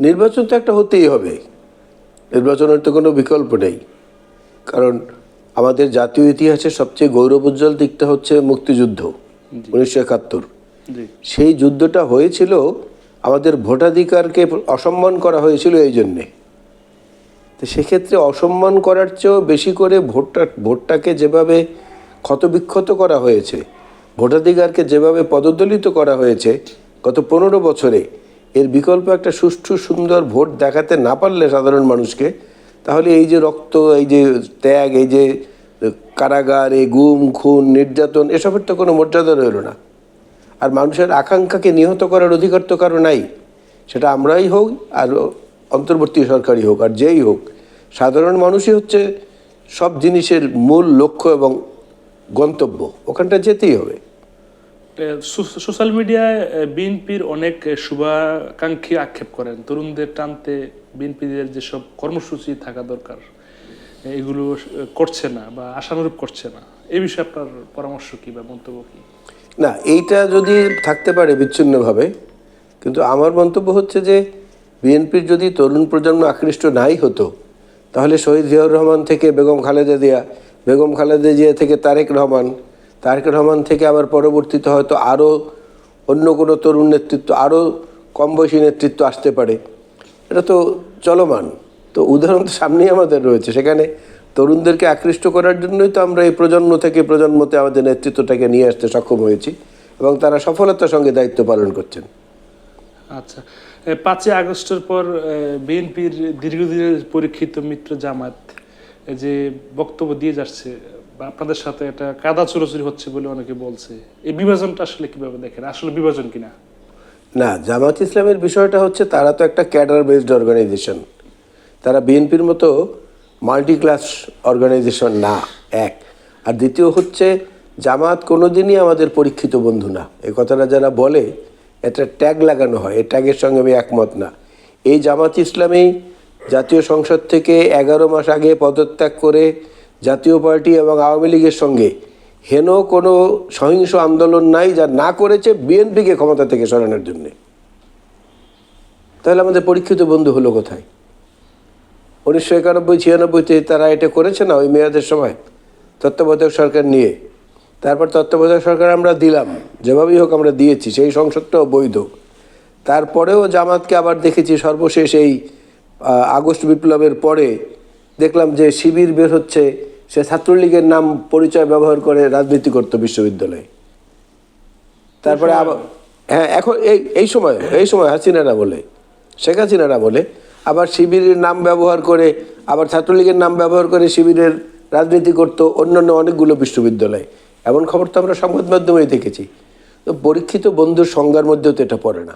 নির্বাচন তো একটা হতেই হবে, নির্বাচনের তো কোনো বিকল্প নেই। কারণ আমাদের জাতীয় ইতিহাসের সবচেয়ে গৌরবোজ্জ্বল দিকটা হচ্ছে মুক্তিযুদ্ধ 1971। সেই যুদ্ধটা হয়েছিল আমাদের ভোটাধিকারকে অসম্মান করা হয়েছিল এই জন্যে। তো সেক্ষেত্রে অসম্মান করার চেয়েও বেশি করে ভোটটাকে যেভাবে ক্ষতবিক্ষত করা হয়েছে, ভোটাধিকারকে যেভাবে পদদলিত করা হয়েছে গত 15 বছরে, এর বিকল্প একটা সুষ্ঠু সুন্দর ভোট দেখাতে না পারলে সাধারণ মানুষকে, তাহলে এই যে রক্ত, এই যে ত্যাগ, এই যে কারাগার, এই গুম খুন নির্যাতন, এসবের তো কোনো মর্যাদা রইল না। আর মানুষের আকাঙ্ক্ষাকে নিহত করার অধিকার তো কারো নাই, সেটা আমরাই হোক আর অন্তর্বর্তী সরকারই হোক আর যেই হোক। সাধারণ মানুষই হচ্ছে সব জিনিসের মূল লক্ষ্য এবং গন্তব্য, ওখানটা যেতেই হবে। সোশ্যাল মিডিয়ায় বিএনপির অনেক শুভাকাঙ্ক্ষী আক্ষেপ করেন তরুণদের টানতে বিএনপিদের যেসব কর্মসূচি থাকা দরকার এগুলো করছে না বা আশানুরূপ করছে না। এই বিষয়ে আপনার পরামর্শ কি বা মন্তব্য কি? না, এইটা যদি থাকতে পারে বিচ্ছিন্নভাবে, কিন্তু আমার মন্তব্য হচ্ছে যে বিএনপির যদি তরুণ প্রজন্ম আকৃষ্ট নাই হতো, তাহলে শহীদ জিয়াউর রহমান থেকে বেগম খালেদা জিয়া, বেগম খালেদা জিয়া থেকে তারেক রহমান থেকে আবার পরবর্তীতে হয়তো আরও অন্য কোনো তরুণ নেতৃত্ব, আরও কম বয়সী নেতৃত্ব আসতে পারে। এটা তো চলমান, তো উদাহরণ তো সামনেই আমাদের রয়েছে। সেখানে তরুণদেরকে আকৃষ্ট করার জন্যই তো আমরা এই প্রজন্ম থেকে প্রজন্মতে আমাদের নেতৃত্বটাকে নিয়ে আসতে সক্ষম হয়েছি এবং তারা সফলতার সঙ্গে দায়িত্ব পালন করছেন। আচ্ছা, 5ই আগস্টের পর বিএনপির দীর্ঘদিনের পরীক্ষিত মিত্র জামাত যে বক্তব্য দিয়ে যাচ্ছে বা আপনাদের সাথে একটা কাদা চুরোচুরি হচ্ছে বলে অনেকে বলছে, এই বিভাজনটা আসলে কিভাবে দেখেন? আসলে বিভাজন কিনা? না, জামাত ইসলামের বিষয়টা হচ্ছে তারা তো একটা ক্যাডার বেসড অর্গানাইজেশন, তারা বিএনপির মতো মাল্টি ক্লাস অর্গানাইজেশন না, এক। আর দ্বিতীয় হচ্ছে জামাত কোনোদিনই আমাদের পরীক্ষিত বন্ধু না। এই কথাটা যারা বলে এটা ট্যাগ লাগানো হয়, এই ট্যাগের সঙ্গে আমি একমত না। এই জামাত ইসলামী জাতীয় সংসদ থেকে 11 মাস আগে পদত্যাগ করে জাতীয় পার্টি এবং আওয়ামী লীগের সঙ্গে হেন কোনো সহিংস আন্দোলন নাই যা না করেছে বিএনপিকে ক্ষমতা থেকে সরানোর জন্যে। তাহলে আমাদের পরীক্ষিত বন্ধু হলো কোথায়? 1991-96-তে তারা এটা করেছে না, ওই মেয়াদের সময় তত্ত্বাবধায়ক সরকার নিয়ে। তারপর তত্ত্বাবধায়ক সরকার আমরা দিলাম, যেভাবেই হোক আমরা দিয়েছি, সেই সংসদটাও বৈধ। তারপরেও জামাতকে আবার দেখেছি সর্বশেষ এই আগস্ট বিপ্লবের পরে দেখলাম যে শিবির বের হচ্ছে, সে ছাত্রলীগের নাম পরিচয় ব্যবহার করে রাজনীতি করতো বিশ্ববিদ্যালয়ে। তারপরে আবার হ্যাঁ, এখন এই সময় হাসিনারা বলে, শেখ হাসিনারা বলে আবার শিবিরের নাম ব্যবহার করে, আবার ছাত্রলীগের নাম ব্যবহার করে শিবিরের রাজনীতি করতো অন্যান্য অনেকগুলো বিশ্ববিদ্যালয়। এমন খবর তো আমরা সংবাদ মাধ্যমেই দেখেছি। তো পরীক্ষিত বন্ধুর সংজ্ঞার মধ্যেও তো এটা পড়ে না।